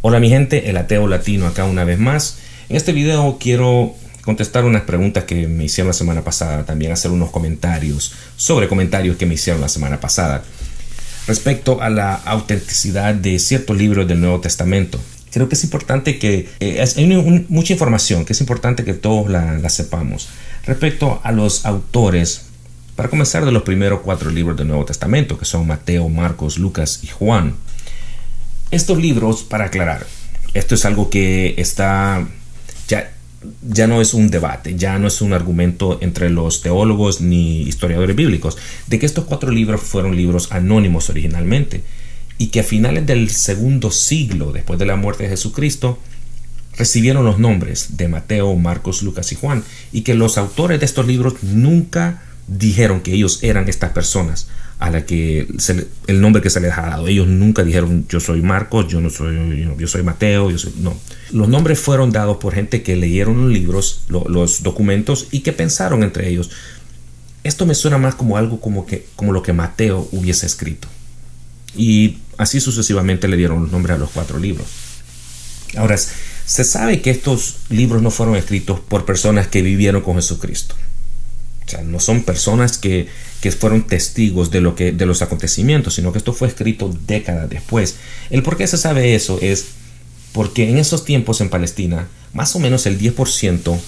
Hola mi gente, el ateo latino acá una vez más. En este video quiero contestar unas preguntas que me hicieron la semana pasada, también hacer unos comentarios sobre comentarios que me hicieron la semana pasada respecto a la autenticidad de ciertos libros del Nuevo Testamento. Creo que es importante que hay mucha información que es importante que todos la sepamos respecto a los autores. Para comenzar, de los primeros 4 libros del Nuevo Testamento, que son Mateo, Marcos, Lucas y Juan. Estos libros, para aclarar, esto es algo que está ya no es un debate, ya no es un argumento entre los teólogos ni historiadores bíblicos, de que estos 4 libros fueron libros anónimos originalmente y que a finales del segundo siglo, después de la muerte de Jesucristo, recibieron los nombres de Mateo, Marcos, Lucas y Juan, y que los autores de estos libros nunca dijeron que ellos eran estas personas a la que el nombre que se les ha dado. Ellos nunca dijeron yo soy Marcos, yo soy Mateo, no. Los nombres fueron dados por gente que leyeron los libros, los documentos, y que pensaron entre ellos, esto me suena más como algo como lo que Mateo hubiese escrito, y así sucesivamente le dieron los nombres a los 4 libros. Ahora, se sabe que estos libros no fueron escritos por personas que vivieron con Jesucristo. O sea, no son personas que fueron testigos de los acontecimientos, sino que esto fue escrito décadas después. El por qué se sabe eso es porque en esos tiempos en Palestina, más o menos el 10%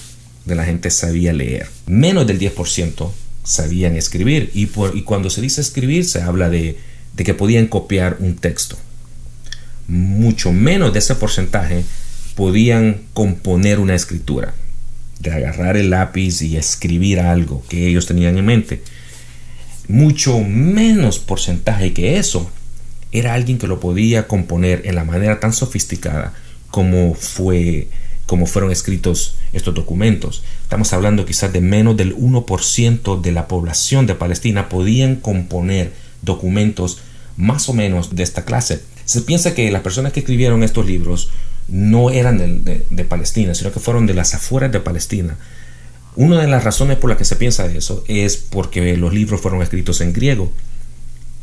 de la gente sabía leer. Menos del 10% sabían escribir. Y cuando se dice escribir, se habla de que podían copiar un texto. Mucho menos de ese porcentaje podían componer una escritura, de agarrar el lápiz y escribir algo que ellos tenían en mente. Mucho menos porcentaje que eso era alguien que lo podía componer en la manera tan sofisticada como fueron escritos estos documentos. Estamos hablando quizás de menos del 1% de la población de Palestina podían componer documentos más o menos de esta clase. Se piensa que las personas que escribieron estos libros no eran de Palestina, sino que fueron de las afueras de Palestina. Una de las razones por las que se piensa eso es porque los libros fueron escritos en griego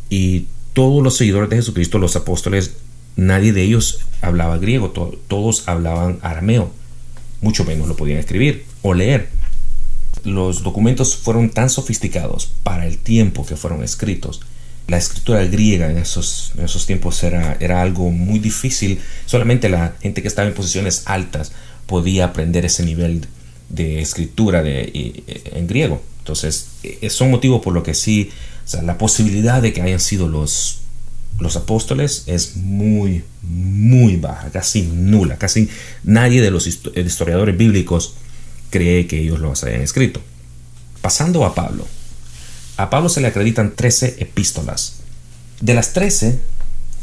y todos los seguidores de Jesucristo, los apóstoles, nadie de ellos hablaba griego, todos hablaban arameo, mucho menos lo podían escribir o leer. Los documentos fueron tan sofisticados para el tiempo que fueron escritos. La escritura griega en esos tiempos era algo muy difícil. Solamente la gente que estaba en posiciones altas podía aprender ese nivel de escritura en griego. Entonces, son motivos por lo que sí, o sea, la posibilidad de que hayan sido los apóstoles es muy, muy baja, casi nula. Casi nadie de los historiadores bíblicos cree que ellos los hayan escrito. Pasando a Pablo. A Pablo se le acreditan 13 epístolas. De las 13,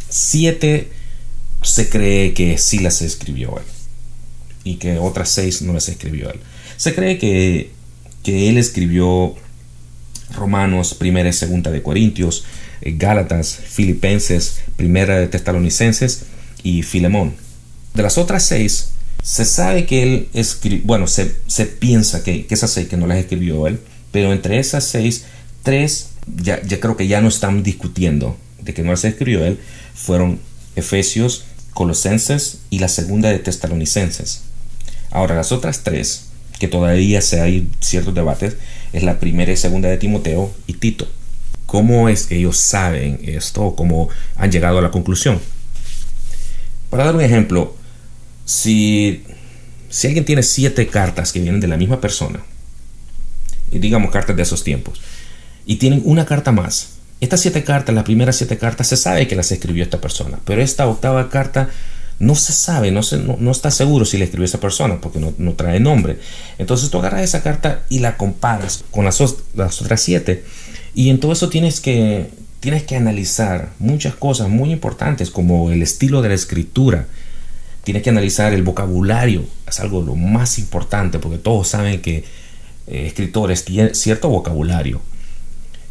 7 se cree que sí las escribió él, y que otras 6 no las escribió él. Se cree que él escribió Romanos, 1 y 2 de Corintios, Gálatas, Filipenses, 1 de Tesalonicenses y Filemón. De las otras 6, se sabe que él escribió, bueno, se piensa que esas 6 que no las escribió él, pero entre esas 6, 3 ya creo que ya no están discutiendo de que no las escribió él, fueron Efesios, Colosenses y la 2 de Tesalonicenses. Ahora, las otras 3, que todavía hay ciertos debates, es la 1 y 2 de Timoteo y Tito. ¿Cómo es que ellos saben esto o cómo han llegado a la conclusión? Para dar un ejemplo, si alguien tiene 7 cartas que vienen de la misma persona, y digamos cartas de esos tiempos, y tienen una carta más, estas 7 cartas, las primeras 7 cartas, se sabe que las escribió esta persona, pero esta 8ª carta no se sabe, no está seguro si la escribió esa persona porque no trae nombre. Entonces tú agarras esa carta y la comparas con las otras 7, y en todo eso tienes que analizar muchas cosas muy importantes, como el estilo de la escritura. Tienes que analizar el vocabulario, es algo lo más importante, porque todos saben que escritores tienen cierto vocabulario,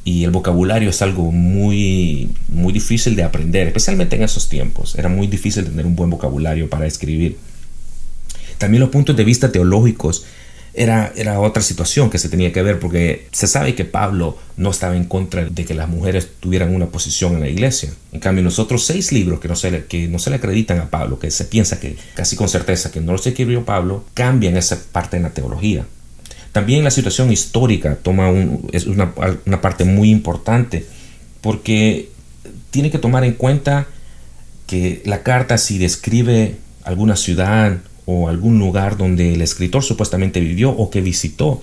y el vocabulario es algo muy, muy difícil de aprender, especialmente en esos tiempos. Era muy difícil tener un buen vocabulario para escribir. También los puntos de vista teológicos era otra situación que se tenía que ver, porque se sabe que Pablo no estaba en contra de que las mujeres tuvieran una posición en la iglesia. En cambio, los otros 6 libros que no se le acreditan a Pablo, que se piensa que casi con certeza que no los escribió Pablo, cambian esa parte en la teología. También la situación histórica es una parte muy importante, porque tiene que tomar en cuenta que la carta, si describe alguna ciudad o algún lugar donde el escritor supuestamente vivió o que visitó,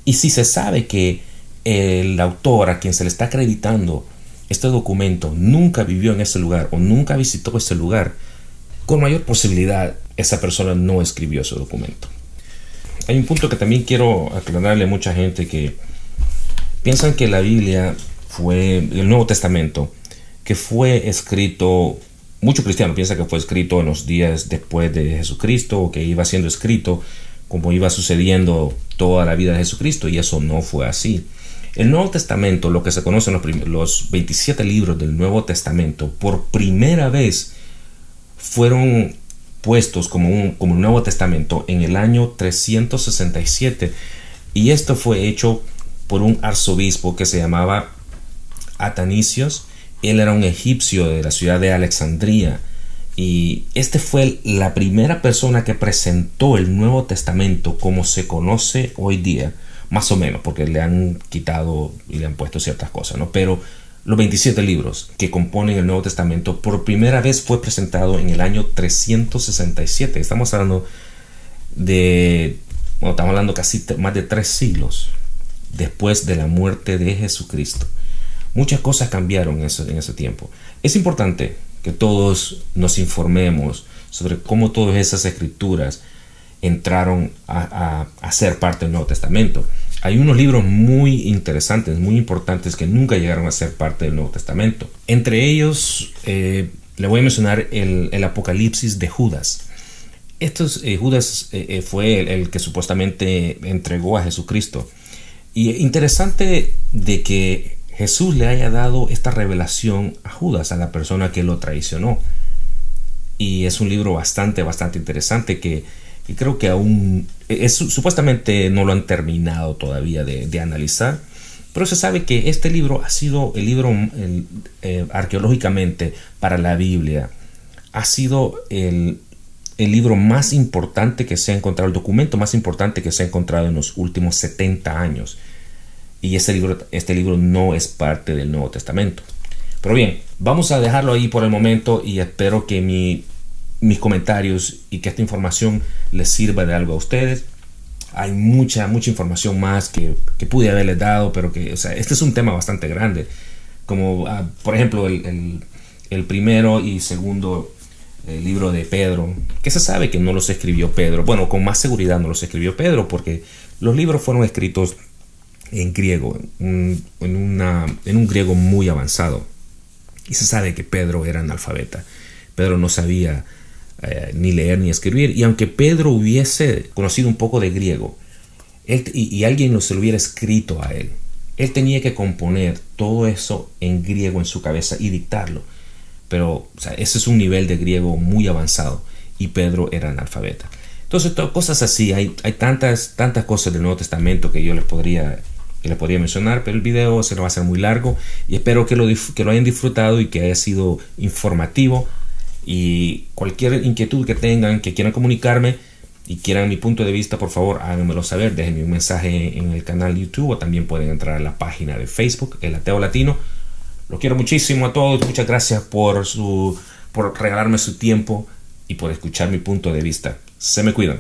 y si se sabe que el autor a quien se le está acreditando este documento nunca vivió en ese lugar o nunca visitó ese lugar, con mayor posibilidad esa persona no escribió ese documento. Hay un punto que también quiero aclararle a mucha gente que piensan que la Biblia fue el Nuevo Testamento, que fue escrito. Muchos cristianos piensan que fue escrito en los días después de Jesucristo, o que iba siendo escrito como iba sucediendo toda la vida de Jesucristo, y eso no fue así. El Nuevo Testamento, lo que se conocen los 27 libros del Nuevo Testamento, por primera vez fueron puestos como el Nuevo Testamento en el año 367, y esto fue hecho por un arzobispo que se llamaba Atanasios. Él era un egipcio de la ciudad de Alejandría, y este fue la primera persona que presentó el Nuevo Testamento como se conoce hoy día, más o menos, porque le han quitado y le han puesto ciertas cosas, ¿no? Pero los 27 libros que componen el Nuevo Testamento por primera vez fue presentado en el año 367. Estamos hablando casi más de 3 siglos después de la muerte de Jesucristo. Muchas cosas cambiaron en ese tiempo. Es importante que todos nos informemos sobre cómo todas esas escrituras entraron a ser parte del Nuevo Testamento. Hay unos libros muy interesantes, muy importantes, que nunca llegaron a ser parte del Nuevo Testamento. Entre ellos, le voy a mencionar el Apocalipsis de Judas. Judas fue el que supuestamente entregó a Jesucristo. Y interesante de que Jesús le haya dado esta revelación a Judas, a la persona que lo traicionó. Y es un libro bastante interesante que creo que aún supuestamente no lo han terminado todavía de analizar, pero se sabe que este libro ha sido el libro arqueológicamente para la Biblia, ha sido el libro más importante que se ha encontrado, el documento más importante que se ha encontrado en los últimos 70 años. Y este libro no es parte del Nuevo Testamento. Pero bien, vamos a dejarlo ahí por el momento, y espero que mis comentarios y que esta información les sirva de algo a ustedes. Hay mucha información más que pude haberles dado, pero este es un tema bastante grande. Como por ejemplo el primero y segundo libro de Pedro, que se sabe que no los escribió Pedro. Bueno, con más seguridad no los escribió Pedro, porque los libros fueron escritos en griego, en un griego muy avanzado, y se sabe que Pedro era analfabeta. Pedro no sabía ni leer ni escribir, y aunque Pedro hubiese conocido un poco de griego, y alguien se lo hubiera escrito a él tenía que componer todo eso en griego en su cabeza y dictarlo. Pero ese es un nivel de griego muy avanzado, y Pedro era analfabeta. Entonces, cosas así, hay tantas cosas del Nuevo Testamento que yo les podría mencionar, pero el video se lo va a hacer muy largo, y espero que lo hayan disfrutado y que haya sido informativo. Y cualquier inquietud que tengan, que quieran comunicarme y quieran mi punto de vista, por favor háganmelo saber. Déjenme un mensaje en el canal de YouTube, o también pueden entrar a la página de Facebook, El Ateo Latino. Los quiero muchísimo a todos. Muchas gracias por regalarme su tiempo y por escuchar mi punto de vista. Se me cuidan.